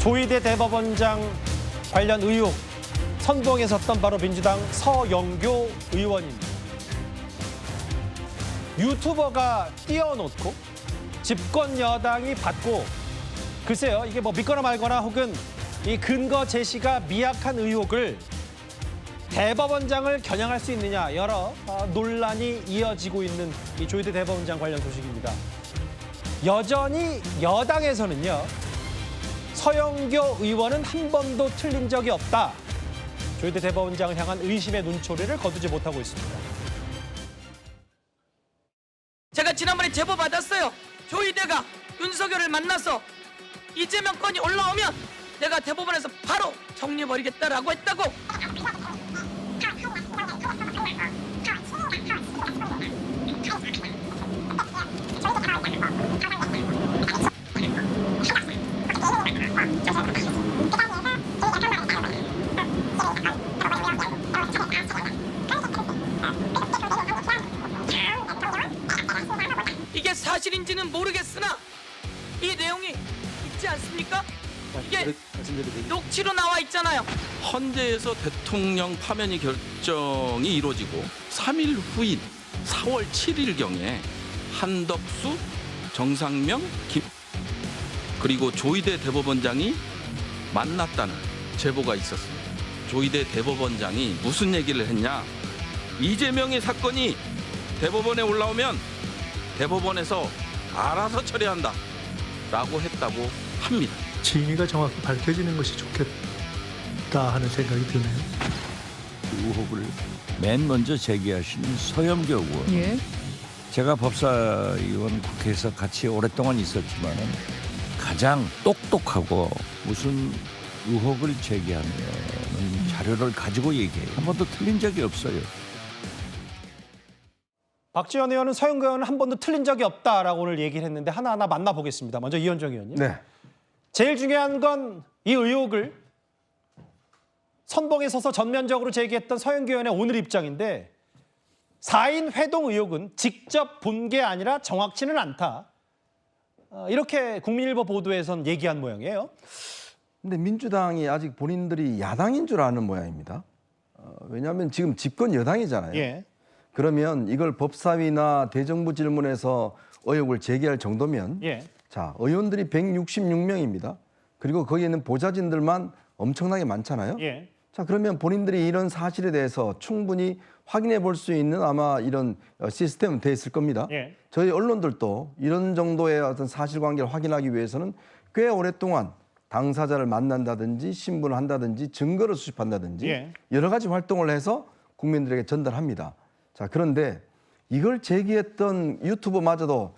조희대 대법원장 관련 의혹 선봉에 섰던 바로 민주당 서영교 의원입니다. 유튜버가 띄워놓고 집권 여당이 받고 글쎄요, 이게 뭐 믿거나 말거나 혹은 이 근거 제시가 미약한 의혹을 대법원장을 겨냥할 수 있느냐, 여러 논란이 이어지고 있는 이 조희대 대법원장 관련 소식입니다. 여전히 여당에서는요, 서영교 의원은 한 번도 틀린 적이 없다. 조희대 대법원장을 향한 의심의 눈초리를 거두지 못하고 있습니다. 제가 지난번에 제보 받았어요. 조희대가 윤석열을 만나서 이재명 건이 올라오면 내가 대법원에서 바로 정리해버리겠다라고 했다고. 이게 사실인지는 모르겠으나 이 내용이 있지 않습니까? 이게 녹취로 나와 있잖아요. 헌재에서 대통령 파면이 결정이 이루어지고 3일 후인 4월 7일경에 한덕수, 정상명, 김 그리고 조희대 대법원장이 만났다는 제보가 있었습니다. 조희대 대법원장이 무슨 얘기를 했냐? 이재명의 사건이 대법원에 올라오면 대법원에서 알아서 처리한다 라고 했다고 합니다. 진위가 정확히 밝혀지는 것이 좋겠다 하는 생각이 드네요. 의혹을 맨 먼저 제기하신 서영교 의원. 예. 제가 법사위원 국회에서 같이 오랫동안 있었지만 가장 똑똑하고 무슨 의혹을 제기하는 자료를 가지고 얘기해요. 한 번도 틀린 적이 없어요. 박지원 의원은 서영교 의원은 한 번도 틀린 적이 없다라고 오늘 얘기를 했는데 하나하나 만나보겠습니다. 먼저 이현정 의원님. 네. 제일 중요한 건 이 의혹을 선봉에 서서 전면적으로 제기했던 서영교 의원의 오늘 입장인데 4인 회동 의혹은 직접 본 게 아니라 정확치는 않다. 이렇게 국민일보 보도에선 얘기한 모양이에요. 근데 민주당이 아직 본인들이 야당인 줄 아는 모양입니다. 왜냐하면 지금 집권 여당이잖아요. 예. 그러면 이걸 법사위나 대정부 질문에서 의혹을 제기할 정도면 예. 자, 의원들이 166명입니다. 그리고 거기에 있는 보좌진들만 엄청나게 많잖아요. 예. 자, 그러면 본인들이 이런 사실에 대해서 충분히 확인해 볼 수 있는 아마 이런 시스템은 돼 있을 겁니다. 예. 저희 언론들도 이런 정도의 어떤 사실관계를 확인하기 위해서는 꽤 오랫동안 당사자를 만난다든지 신문을 한다든지 증거를 수집한다든지 예. 여러 가지 활동을 해서 국민들에게 전달합니다. 자, 그런데 이걸 제기했던 유튜버마저도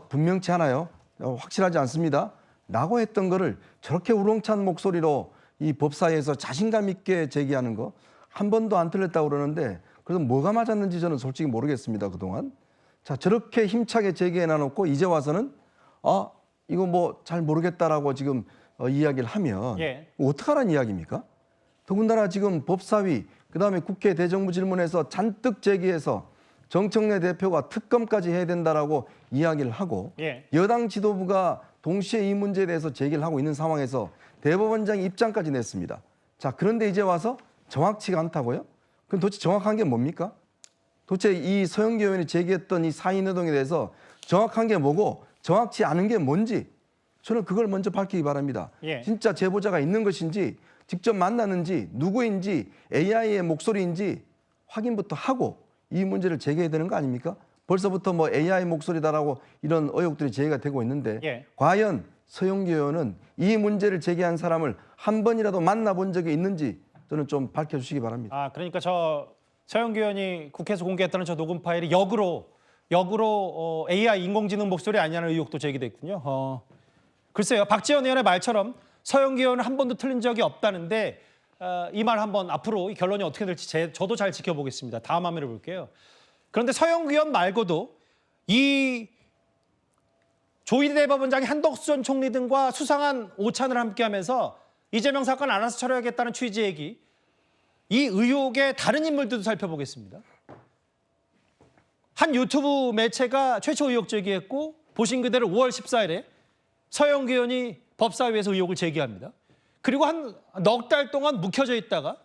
분명치 않아요. 확실하지 않습니다. 라고 했던 거를 저렇게 우렁찬 목소리로 이 법사위에서 자신감 있게 제기하는 거 한 번도 안 틀렸다고 그러는데 그래서 뭐가 맞았는지 저는 솔직히 모르겠습니다. 그동안. 자, 저렇게 힘차게 제기해 놔놓고 이제 와서는 이거 뭐 잘 모르겠다라고 지금 이야기를 하면 예. 어떡하라는 이야기입니까? 더군다나 지금 법사위 그다음에 국회 대정부 질문에서 잔뜩 제기해서 정청래 대표가 특검까지 해야 된다라고 이야기를 하고 예. 여당 지도부가 동시에 이 문제에 대해서 제기를 하고 있는 상황에서 대법원장이 입장까지 냈습니다. 자, 그런데 이제 와서 정확치가 않다고요? 그럼 도대체 정확한 게 뭡니까? 도대체 이 서영교 의원이 제기했던 이 4인 회동에 대해서 정확한 게 뭐고 정확치 않은 게 뭔지 저는 그걸 먼저 밝히기 바랍니다. 예. 진짜 제보자가 있는 것인지 직접 만났는지 누구인지 AI의 목소리인지 확인부터 하고 이 문제를 제기해야 되는 거 아닙니까? 벌써부터 뭐 AI 목소리다라고 이런 의혹들이 제기가 되고 있는데 예. 과연 서영교 의원은 이 문제를 제기한 사람을 한 번이라도 만나본 적이 있는지 저는 좀 밝혀주시기 바랍니다. 그러니까 저 서영교 의원이 국회에서 공개했다는 저 녹음 파일이 역으로 AI 인공지능 목소리 아니냐는 의혹도 제기됐군요. 글쎄요, 박지원 의원의 말처럼 서영교 의원은 한 번도 틀린 적이 없다는데 이 말 한번 앞으로 이 결론이 어떻게 될지 저도 잘 지켜보겠습니다. 다음 화면을 볼게요. 그런데 서영교 의원 말고도 이 조희대 대법원장이 한덕수 전 총리 등과 수상한 오찬을 함께하면서 이재명 사건 알아서 처리하겠다는 취지 얘기, 이 의혹의 다른 인물들도 살펴보겠습니다. 한 유튜브 매체가 최초 의혹 제기했고 보신 그대로 5월 14일에 서영교 의원이 법사위에서 의혹을 제기합니다. 그리고 한 넉 달 동안 묵혀져 있다가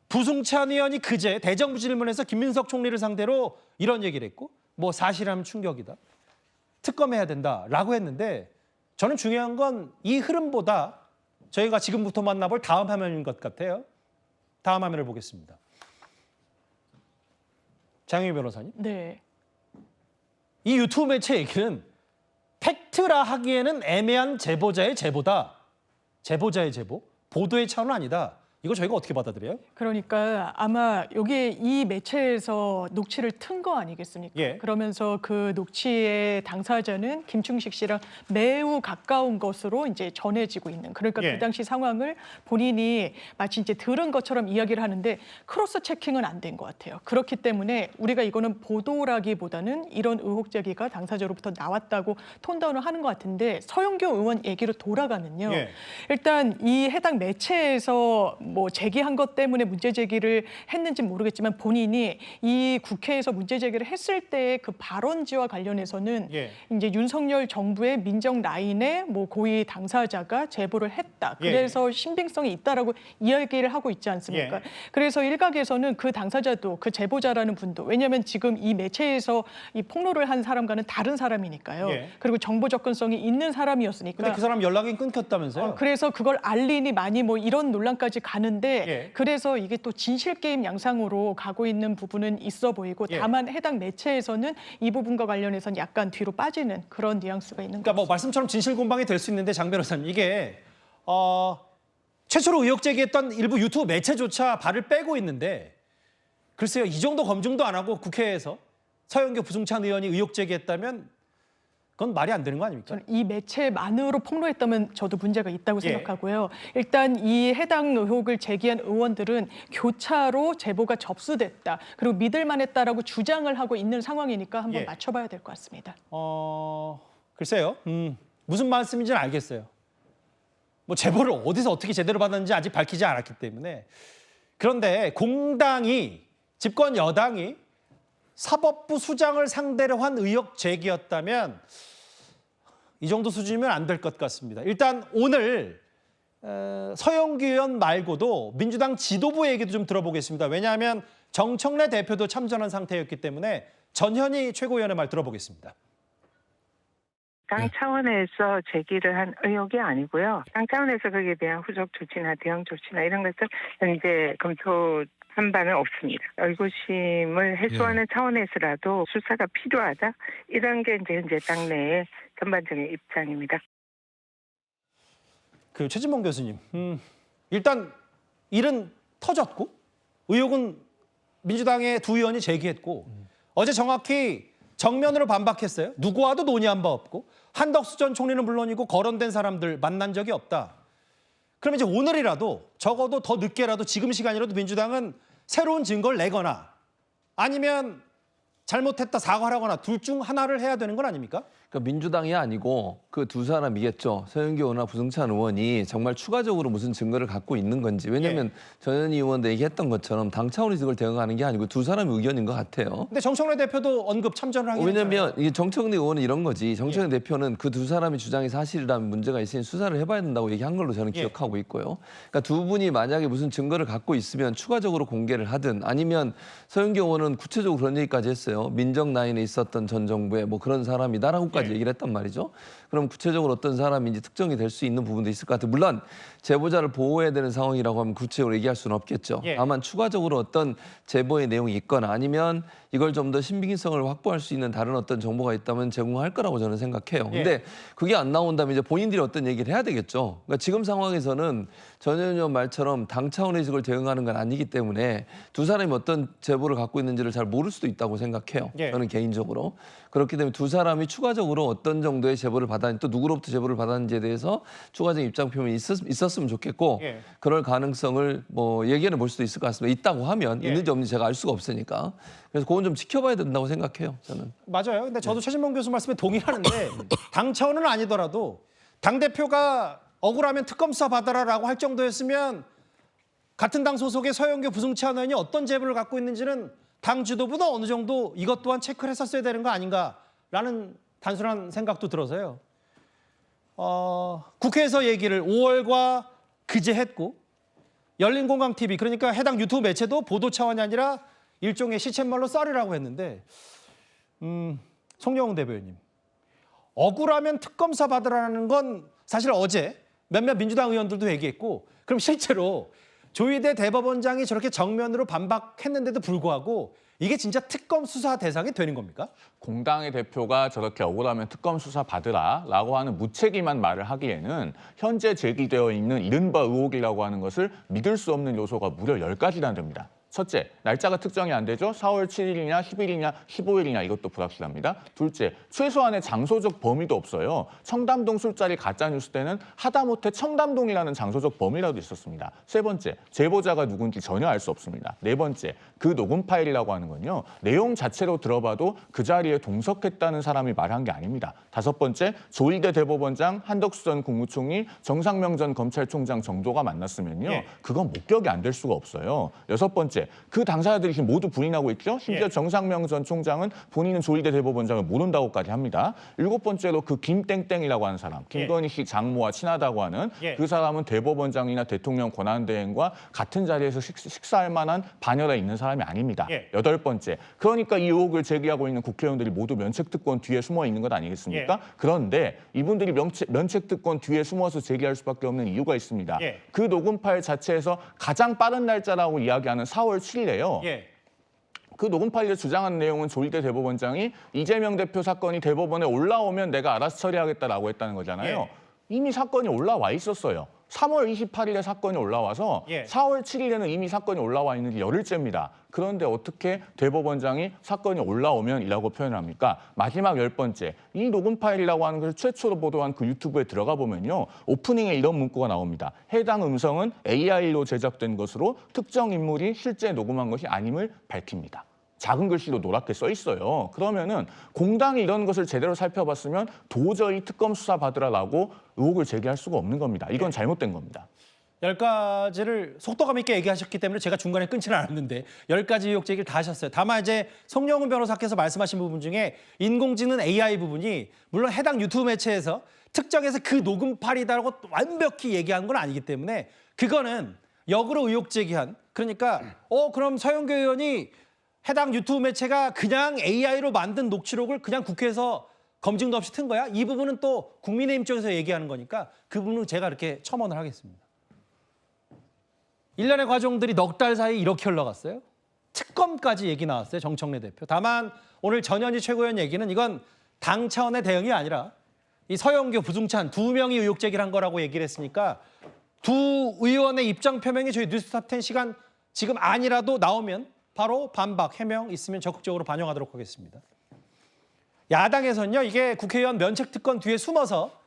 부승찬 의원이 그제 대정부 질문에서 김민석 총리를 상대로 이런 얘기를 했고 뭐 사실이라면 충격이다. 특검해야 된다라고 했는데 저는 중요한 건 이 흐름보다 저희가 지금부터 만나볼 다음 화면인 것 같아요. 다음 화면을 보겠습니다. 장영희 변호사님. 네. 이 유튜브 매체 얘기는 팩트라 하기에는 애매한 제보자의 제보다. 제보자의 제보. 보도의 차원은 아니다. 이거 저희가 어떻게 받아들여요? 그러니까 아마 여기 이 매체에서 녹취를 튼 거 아니겠습니까? 예. 그러면서 그 녹취의 당사자는 김충식 씨랑 매우 가까운 것으로 이제 전해지고 있는. 그러니까 예. 그 당시 상황을 본인이 마치 이제 들은 것처럼 이야기를 하는데 크로스 체킹은 안 된 것 같아요. 그렇기 때문에 우리가 이거는 보도라기보다는 이런 의혹 제기가 당사자로부터 나왔다고 톤다운을 하는 것 같은데 서영교 의원 얘기로 돌아가면요. 예. 일단 이 해당 매체에서 뭐 제기한 것 때문에 문제 제기를 했는지는 모르겠지만 본인이 이 국회에서 문제 제기를 했을 때의 그 발언지와 관련해서는 예. 이제 윤석열 정부의 민정 라인의 뭐 고위 당사자가 제보를 했다. 예. 그래서 신빙성이 있다라고 이야기를 하고 있지 않습니까? 예. 그래서 일각에서는 그 당사자도 그 제보자라는 분도 왜냐하면 지금 이 매체에서 이 폭로를 한 사람과는 다른 사람이니까요. 예. 그리고 정보 접근성이 있는 사람이었으니까. 근데 그 사람 연락이 끊겼다면서요? 그래서 그걸 알리니 많이 뭐 이런 논란까지 가는데 예. 그래서 이게 또 진실 게임 양상으로 가고 있는 부분은 있어 보이고 예. 다만 해당 매체에서는 이 부분과 관련해서는 약간 뒤로 빠지는 그런 뉘앙스가 있는 그러니까 것 뭐 말씀처럼 진실 공방이 될 수 있는데 장 변호사님 이게 최초로 의혹 제기했던 일부 유튜브 매체조차 발을 빼고 있는데 글쎄요 이 정도 검증도 안 하고 국회에서 서영교 부승찬 의원이 의혹 제기했다면 그건 말이 안 되는 거 아닙니까? 저는 이 매체만으로 폭로했다면 저도 문제가 있다고 예. 생각하고요. 일단 이 해당 의혹을 제기한 의원들은 교차로 제보가 접수됐다. 그리고 믿을 만했다라고 주장을 하고 있는 상황이니까 한번 예. 맞춰봐야 될 것 같습니다. 글쎄요 무슨 말씀인지는 알겠어요. 뭐 제보를 어디서 어떻게 제대로 받았는지 아직 밝히지 않았기 때문에 그런데 공당이 집권 여당이 사법부 수장을 상대로 한 의혹 제기였다면 이 정도 수준이면 안 될 것 같습니다. 일단 오늘 서영교 의원 말고도 민주당 지도부 얘기도 좀 들어보겠습니다. 왜냐하면 정청래 대표도 참전한 상태였기 때문에 전현희 최고위원의 말 들어보겠습니다. 당 차원에서 제기를 한 의혹이 아니고요. 당 차원에서 거기에 대한 후속 조치나 대응 조치나 이런 것을 현재 검토한 바는 없습니다. 의구심을 해소하는 차원에서라도 수사가 필요하다. 이런 게 이제 현재 당내의 전반적인 입장입니다. 그 최진봉 교수님, 일단 일은 터졌고 의혹은 민주당의 두 의원이 제기했고 어제 정확히 정면으로 반박했어요. 누구와도 논의한 바 없고 한덕수 전 총리는 물론이고 거론된 사람들 만난 적이 없다. 그럼 이제 오늘이라도 적어도 더 늦게라도 지금 시간이라도 민주당은 새로운 증거를 내거나 아니면 잘못했다 사과를 하거나 둘 중 하나를 해야 되는 건 아닙니까? 그러니까 민주당이 아니고 그 두 사람이겠죠. 서영교 의원과 부승찬 의원이 정말 추가적으로 무슨 증거를 갖고 있는 건지. 왜냐하면 전현희 의원도 얘기했던 것처럼 당 차원에서 이걸 대응하는 게 아니고 두 사람의 의견인 것 같아요. 근데 정청래 대표도 언급 참전을 하긴 왜냐하면 했잖아요. 이게 정청래 의원은 이런 거지. 정청래 대표는 그 두 사람의 주장이 사실이라면 문제가 있으니 수사를 해봐야 된다고 얘기한 걸로 저는 기억하고 있고요. 그러니까 두 분이 만약에 무슨 증거를 갖고 있으면 추가적으로 공개를 하든 아니면 서영교 의원은 구체적으로 그런 얘기까지 했어요. 민정 라인에 있었던 전 정부의 뭐 그런 사람이다라고까지 얘기를 했단 말이죠. 그럼 구체적으로 어떤 사람인지 특정이 될 수 있는 부분도 있을 것 같아요. 물론 제보자를 보호해야 되는 상황이라고 하면 구체적으로 얘기할 수는 없겠죠. 다만 추가적으로 어떤 제보의 내용이 있거나 아니면 이걸 좀 더 신빙성을 확보할 수 있는 다른 어떤 정보가 있다면 제공할 거라고 저는 생각해요. 근데 그게 안 나온다면 이제 본인들이 어떤 얘기를 해야 되겠죠. 그러니까 지금 상황에서는 전현희 의원 말처럼 당 차원에서 이걸 대응하는 건 아니기 때문에 두 사람이 어떤 제보를 갖고 있는지를 잘 모를 수도 있다고 생각해요. 저는 개인적으로. 그렇기 때문에 두 사람이 추가적으로 어떤 정도의 제보를 받았는지 또 누구로부터 제보를 받았는지에 대해서 추가적인 입장 표명이 있었으면 좋겠고 그럴 가능성을 뭐 얘기해 볼 수도 있을 것 같습니다. 있다고 하면 있는지 없는지 제가 알 수가 없으니까. 그래서 그건 좀 지켜봐야 된다고 생각해요. 저는. 맞아요. 근데 저도 최진봉 교수 말씀에 동의하는데 당 차원은 아니더라도 당대표가 억울하면 특검 수사 받아라라고 할 정도였으면 같은 당 소속의 서영교 부승찬 의원이 어떤 제보를 갖고 있는지는 당 지도부도 어느 정도 이것 또한 체크를 했었어야 되는 거 아닌가라는 단순한 생각도 들어서요. 국회에서 얘기를 5월과 그제 했고 열린공감TV 그러니까 해당 유튜브 매체도 보도 차원이 아니라 일종의 시쳇말로 썰이라고 했는데 송영훈 대변인 억울하면 특검사 받으라는 건 사실 어제 몇몇 민주당 의원들도 얘기했고 그럼 실제로 조희대 대법원장이 저렇게 정면으로 반박했는데도 불구하고 이게 진짜 특검 수사 대상이 되는 겁니까? 공당의 대표가 저렇게 억울하면 특검 수사 받으라라고 하는 무책임한 말을 하기에는 현재 제기되어 있는 이른바 의혹이라고 하는 것을 믿을 수 없는 요소가 무려 10가지나 됩니다. 첫째, 날짜가 특정이 안 되죠. 4월 7일이냐 10일이냐 15일이냐 이것도 불확실합니다. 둘째, 최소한의 장소적 범위도 없어요. 청담동 술자리 가짜뉴스 때는 하다못해 청담동이라는 장소적 범위라도 있었습니다. 세 번째, 제보자가 누군지 전혀 알 수 없습니다. 네 번째, 그 녹음 파일이라고 하는 건요. 내용 자체로 들어봐도 그 자리에 동석했다는 사람이 말한 게 아닙니다. 다섯 번째, 조희대 대법원장, 한덕수 전 국무총리, 정상명 전 검찰총장 정도가 만났으면요. 그건 목격이 안 될 수가 없어요. 여섯 번째, 그 당사자들이 지금 모두 부인하고 있죠. 심지어 정상명 전 총장은 본인은 조희대 대법원장을 모른다고까지 합니다. 일곱 번째로 그 김땡땡이라고 하는 사람, 김건희 씨 장모와 친하다고 하는 그 사람은 대법원장이나 대통령 권한대행과 같은 자리에서 식사할 만한 반열에 있는 사람이 아닙니다. 여덟 번째, 그러니까 이 의혹을 제기하고 있는 국회의원들이 모두 면책특권 뒤에 숨어 있는 것 아니겠습니까? 그런데 이분들이 면책특권 뒤에 숨어서 제기할 수밖에 없는 이유가 있습니다. 그 녹음 파일 자체에서 가장 빠른 날짜라고 이야기하는 4월 7일에요. 그 녹음 파일에 주장한 내용은 조희대 대법원장이 이재명 대표 사건이 대법원에 올라오면 내가 알아서 처리하겠다라고 했다는 거잖아요. 이미 사건이 올라와 있었어요. 3월 28일에 사건이 올라와서 4월 7일에는 이미 사건이 올라와 있는 지 열흘째입니다. 그런데 어떻게 대법원장이 사건이 올라오면이라고 표현을 합니까? 마지막 10번째, 이 녹음 파일이라고 하는 것을 최초로 보도한 그 유튜브에 들어가 보면요. 오프닝에 이런 문구가 나옵니다. 해당 음성은 AI로 제작된 것으로 특정 인물이 실제 녹음한 것이 아님을 밝힙니다. 작은 글씨로 노랗게 써 있어요. 그러면은 공당이 이런 것을 제대로 살펴봤으면 도저히 특검 수사 받으라라고 의혹을 제기할 수가 없는 겁니다. 이건 잘못된 겁니다. 10가지를 속도감 있게 얘기하셨기 때문에 제가 중간에 끊지는 않았는데 10가지 의혹 제기를 다 하셨어요. 다만 이제 송영훈 변호사께서 말씀하신 부분 중에 인공지능 AI 부분이 물론 해당 유튜브 매체에서 특정해서 그 녹음 파일이다라고 완벽히 얘기한 건 아니기 때문에 그거는 역으로 의혹 제기한 그러니까 그럼 서영교 의원이 해당 유튜브 매체가 그냥 AI로 만든 녹취록을 그냥 국회에서 검증도 없이 튼 거야? 이 부분은 또 국민의힘 쪽에서 얘기하는 거니까 그 부분은 제가 이렇게 첨언을 하겠습니다. 일련의 과정들이 넉 달 사이 이렇게 흘러갔어요. 특검까지 얘기 나왔어요. 정청래 대표. 다만 오늘 전현희 최고위원 얘기는 이건 당 차원의 대응이 아니라 이 서영교, 부승찬 두 명이 의혹 제기를 한 거라고 얘기를 했으니까 두 의원의 입장 표명이 저희 뉴스탑10 시간 지금 아니라도 나오면 바로 반박, 해명 있으면 적극적으로 반영하도록 하겠습니다. 야당에서는요, 이게 국회의원 면책특권 뒤에 숨어서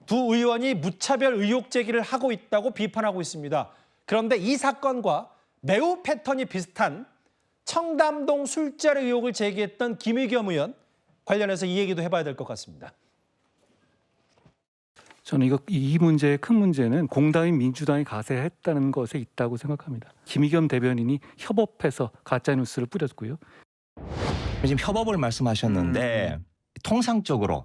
두 의원이 무차별 의혹 제기를 하고 있다고 비판하고 있습니다. 그런데 이 사건과 매우 패턴이 비슷한 청담동 술자리 의혹을 제기했던 김의겸 의원 관련해서 이 얘기도 해봐야 될 것 같습니다. 저는 이 문제의 큰 문제는 공당이 민주당이 가세했다는 것에 있다고 생각합니다. 김의겸 대변인이 협업해서 가짜뉴스를 뿌렸고요. 지금 협업을 말씀하셨는데 통상적으로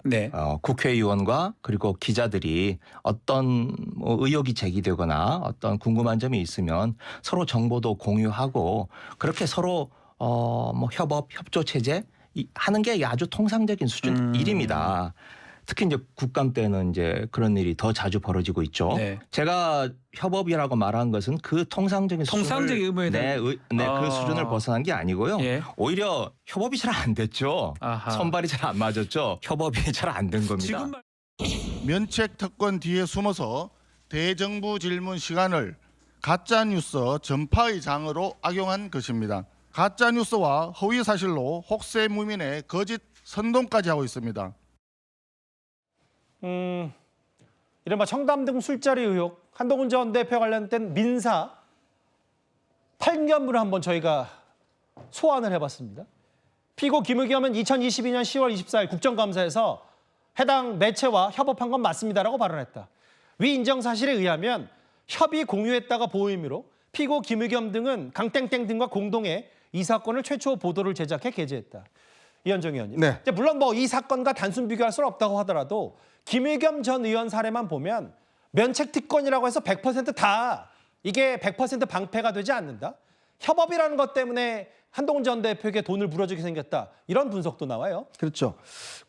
국회의원과 그리고 기자들이 어떤 의혹이 제기되거나 어떤 궁금한 점이 있으면 서로 정보도 공유하고 그렇게 서로 협업, 협조 체제 하는 게 아주 통상적인 수준 일입니다. 특히 이제 국감 때는 이제 그런 일이 더 자주 벌어지고 있죠. 제가 협업이라고 말한 것은 그 통상적인 의무에 대한 그 수준을 벗어난 게 아니고요. 오히려 협업이 잘 안 됐죠. 선발이 잘 안 맞았죠. 협업이 잘 안 된 겁니다. 면책특권 뒤에 숨어서 대정부 질문 시간을 가짜뉴스 전파의 장으로 악용한 것입니다. 가짜뉴스와 허위사실로 혹세무민의 거짓 선동까지 하고 있습니다. 이른바 청담동 술자리 의혹, 한동훈 전 대표 관련된 민사 8년분을 한번 저희가 소환을 해봤습니다. 피고 김의겸은 2022년 10월 24일 국정감사에서 해당 매체와 협업한 건 맞습니다라고 발언했다. 위 인정 사실에 의하면 협의 공유했다가 보임으로 피고 김의겸 등은 강땡땡 등과 공동해 이 사건을 최초 보도를 제작해 게재했다. 이현정 의원님. 네. 이제 물론 뭐 이 사건과 단순 비교할 수는 없다고 하더라도 김의겸 전 의원 사례만 보면 면책 특권이라고 해서 100%다 이게 100% 방패가 되지 않는다. 협업이라는 것 때문에 한동훈 전 대표에게 돈을 물어주게 생겼다. 이런 분석도 나와요. 그렇죠.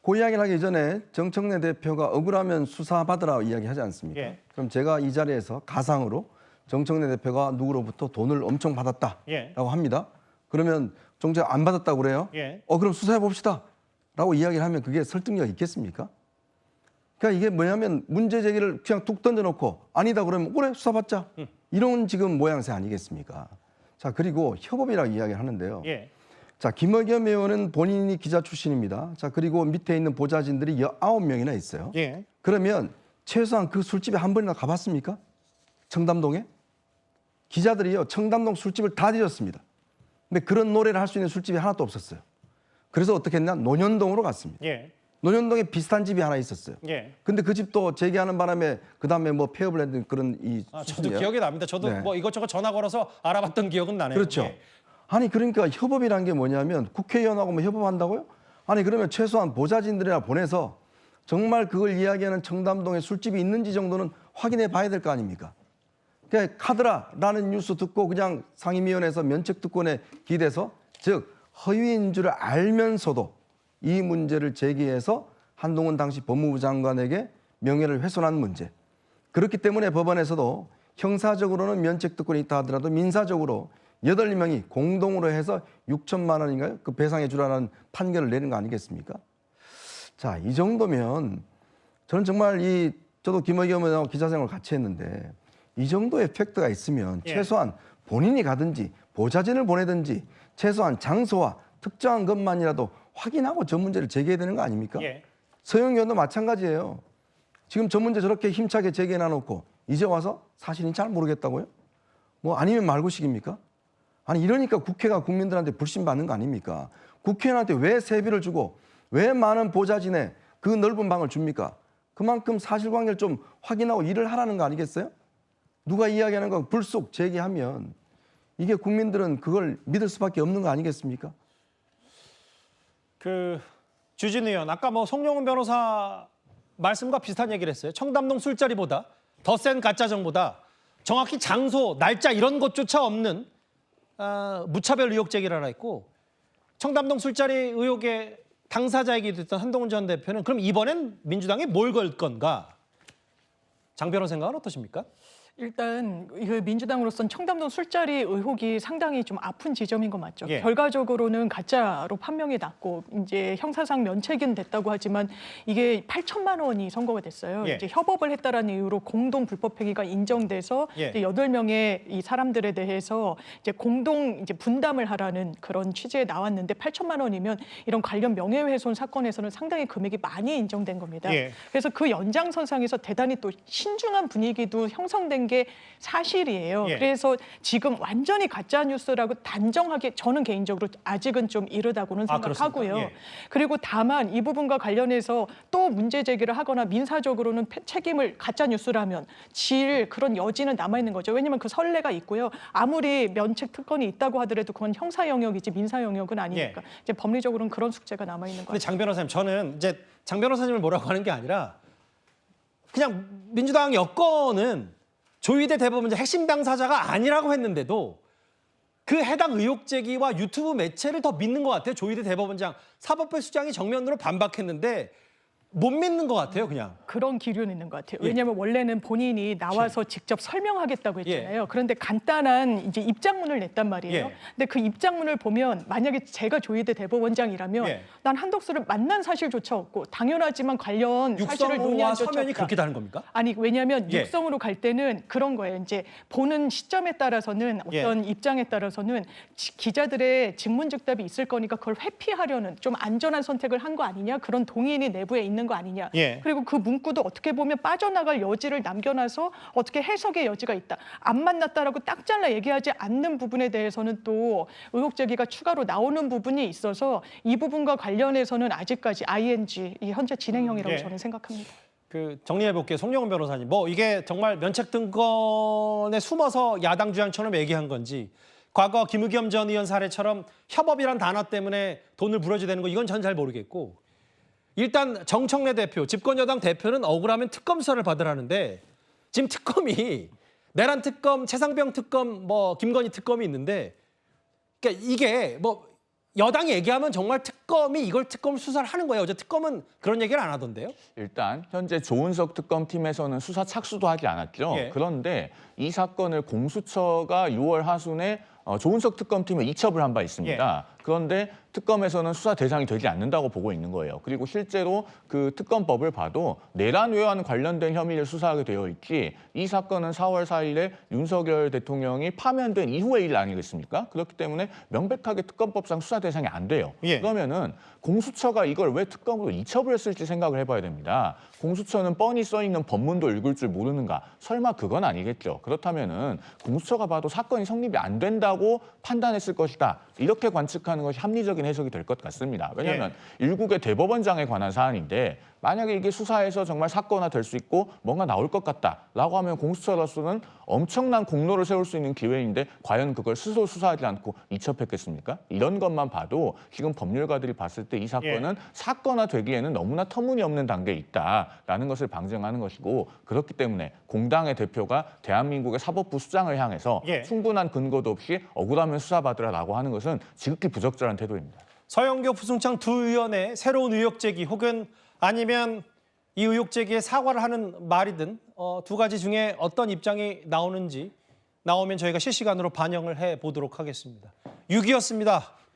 그 이야기를 하기 전에 정청래 대표가 억울하면 수사받으라 이야기하지 않습니까? 예. 그럼 제가 이 자리에서 가상으로 정청래 대표가 누구로부터 돈을 엄청 받았다라고 예. 합니다. 그러면 정청래 안 받았다고 그래요? 예. 그럼 수사해 봅시다. 라고 이야기를 하면 그게 설득력 있겠습니까? 그러니까 이게 뭐냐면 문제 제기를 그냥 툭 던져놓고 아니다 그러면 그래 수사받자. 이런 지금 모양새 아니겠습니까? 자, 그리고 협업이라고 이야기를 하는데요. 예. 자, 김의겸 의원은 본인이 기자 출신입니다. 자, 그리고 밑에 있는 보좌진들이 19명이나 있어요. 예. 그러면 최소한 그 술집에 한 번이나 가봤습니까? 청담동에? 기자들이요, 청담동 술집을 다 뒤졌습니다. 근데 그런 노래를 할 수 있는 술집이 하나도 없었어요. 그래서 어떻게 했냐? 논현동으로 갔습니다. 예. 논현동에 비슷한 집이 하나 있었어요. 예. 근데 그 집도 재개하는 바람에 그다음에 뭐 폐업을 했던 그런 저도 수준이에요. 기억이 납니다. 저도 네. 뭐 이것저것 전화 걸어서 알아봤던 기억은 나네요. 그렇죠. 예. 아니 그러니까 협업이란 게 뭐냐면 국회의원하고 뭐 협업한다고요? 아니 그러면 최소한 보좌진들이나 보내서 정말 그걸 이야기하는 청담동에 술집이 있는지 정도는 확인해 봐야 될 거 아닙니까? 그러니까 카드라라는 뉴스 듣고 그냥 상임위원회에서 면책특권에 기대서 즉 허위인 줄 알면서도 이 문제를 제기해서 한동훈 당시 법무부 장관에게 명예를 훼손한 문제. 그렇기 때문에 법원에서도 형사적으로는 면책특권이 있다 하더라도 민사적으로 8명이 공동으로 해서 6천만 원인가요? 그 배상해 주라는 판결을 내린 거 아니겠습니까? 자, 이 정도면 저는 정말 저도 김의겸 의원하고 기자 생활을 같이 했는데 이 정도의 팩트가 있으면 예. 최소한 본인이 가든지 보좌진을 보내든지 최소한 장소와 특정한 것만이라도 확인하고 저 문제를 제기해야 되는 거 아닙니까? 예. 서영 의원도 마찬가지예요. 지금 저 문제 저렇게 힘차게 제기해놔놓고 이제 와서 사실은 잘 모르겠다고요? 뭐 아니면 말고식입니까? 아니 이러니까 국회가 국민들한테 불신받는 거 아닙니까? 국회의원한테 왜 세비를 주고 왜 많은 보좌진에 그 넓은 방을 줍니까? 그만큼 사실관계를 좀 확인하고 일을 하라는 거 아니겠어요? 누가 이야기하는 거 불쑥 제기하면 이게 국민들은 그걸 믿을 수밖에 없는 거 아니겠습니까? 주진 의원 아까 뭐 송영훈 변호사 말씀과 비슷한 얘기를 했어요. 청담동 술자리보다 더 센 가짜 정보다 정확히 장소, 날짜 이런 것조차 없는 무차별 의혹 제기를 하나 했고 청담동 술자리 의혹의 당사자이기도 했던 한동훈 전 대표는 그럼 이번엔 민주당에 뭘 걸 건가? 장 변호 생각은 어떠십니까? 일단 민주당으로서는 청담동 술자리 의혹이 상당히 좀 아픈 지점인 거 맞죠. 예. 결과적으로는 가짜로 판명이 났고 이제 형사상 면책은 됐다고 하지만 이게 8천만 원이 선고가 됐어요. 예. 이제 협업을 했다라는 이유로 공동 불법 행위가 인정돼서 예. 이제 8명의 이 사람들에 대해서 이제 공동 이제 분담을 하라는 그런 취지에 나왔는데 8천만 원이면 이런 관련 명예훼손 사건에서는 상당히 금액이 많이 인정된 겁니다. 예. 그래서 그 연장선상에서 대단히 또 신중한 분위기도 형성된 게 사실이에요. 예. 그래서 지금 완전히 가짜 뉴스라고 단정하게 저는 개인적으로 아직은 좀 이르다고는 생각하고요. 그렇습니까? 예. 그리고 다만 이 부분과 관련해서 또 문제 제기를 하거나 민사적으로는 책임을 가짜 뉴스라면 질 그런 여지는 남아 있는 거죠. 왜냐하면 그 선례가 있고요. 아무리 면책 특권이 있다고 하더라도 그건 형사 영역이지 민사 영역은 아니니까 이제 법리적으로는 그런 숙제가 남아 있는 거죠. 근데 장 변호사님 저는 이제 장 변호사님을 뭐라고 하는 게 아니라 그냥 민주당 여권은 조희대 대법원장 핵심 당사자가 아니라고 했는데도 그 해당 의혹 제기와 유튜브 매체를 더 믿는 것 같아요. 조희대 대법원장 사법부 수장이 정면으로 반박했는데 못 믿는 것 같아요, 그냥. 그런 기류는 있는 것 같아요. 예. 왜냐하면 원래는 본인이 나와서 직접 설명하겠다고 했잖아요. 그런데 간단한 이제 입장문을 냈단 말이에요. 예. 근데 그 입장문을 보면 만약에 제가 조희대 대법원장이라면 예. 난 한덕수를 만난 사실조차 없고 당연하지만 관련 사실을 논의한 육성호와 적이 서면이 없다. 그렇게 다른 겁니까? 아니 왜냐하면 예. 육성으로 갈 때는 그런 거예요. 이제 보는 시점에 따라서는 어떤 입장에 따라서는 기자들의 직문즉답이 있을 거니까 그걸 회피하려는 좀 안전한 선택을 한 거 아니냐 그런 동의인이 내부에 있는 거 아니냐. 예. 그리고 그 문구도 어떻게 보면 빠져나갈 여지를 남겨놔서 어떻게 해석의 여지가 있다. 안 만났다라고 딱 잘라 얘기하지 않는 부분에 대해서는 또 의혹 제기가 추가로 나오는 부분이 있어서 이 부분과 관련해서는 아직까지 ING 이 현재 진행형이라고 예. 저는 생각합니다. 정리해 볼게요. 송영훈 변호사님. 뭐 이게 정말 면책 특권에 숨어서 야당 주장처럼 얘기한 건지 과거 김의겸 전 의원 사례처럼 협업이란 단어 때문에 돈을 부러져야 되는 거 이건 전 잘 모르겠고 일단 정청래 대표, 집권여당 대표는 억울하면 특검 수사를 받으라는데 지금 특검이 내란 특검, 최상병 특검, 뭐 김건희 특검이 있는데 그러니까 이게 뭐 여당이 얘기하면 정말 특검이 이걸 특검 수사를 하는 거예요. 어제 특검은 그런 얘기를 안 하던데요. 일단 현재 조은석 특검팀에서는 수사 착수도 하지 않았죠. 예. 그런데 이 사건을 공수처가 6월 하순에 조은석 특검팀을 이첩을 한 바 있습니다. 그런데 특검에서는 수사 대상이 되지 않는다고 보고 있는 거예요. 그리고 실제로 그 특검법을 봐도 내란 외환 관련된 혐의를 수사하게 되어 있지 이 사건은 4월 4일에 윤석열 대통령이 파면된 이후의 일 아니겠습니까? 그렇기 때문에 명백하게 특검법상 수사 대상이 안 돼요. 그러면은 공수처가 이걸 왜 특검으로 이첩을 했을지 생각을 해봐야 됩니다. 공수처는 뻔히 써 있는 법문도 읽을 줄 모르는가? 설마 그건 아니겠죠. 그렇다면은 공수처가 봐도 사건이 성립이 안 된다고 판단했을 것이다. 이렇게 관측하는 것이 합리적인 해석이 될 것 같습니다. 왜냐하면 일국의 대법원장에 관한 사안인데 만약에 이게 수사해서 정말 사건화 될 수 있고 뭔가 나올 것 같다라고 하면 공수처로서는 엄청난 공로를 세울 수 있는 기회인데 과연 그걸 스스로 수사하지 않고 이첩했겠습니까? 이런 것만 봐도 지금 법률가들이 봤을 때 이 사건은 사건화 되기에는 너무나 터무니없는 단계에 있다라는 것을 방증하는 것이고 그렇기 때문에 공당의 대표가 대한민국의 사법부 수장을 향해서 충분한 근거도 없이 억울하면 수사받으라라고 하는 것은 지극히 부적절한 태도입니다. 서영교 부총장 두 의원의 새로운 의혹 제기 혹은 아니면 이 의혹 제기에 사과를 하는 말이든 두 가지 중에 어떤 입장이 나오는지 나오면 저희가 실시간으로 반영을 해보도록 하겠습니다. 6위였습니다.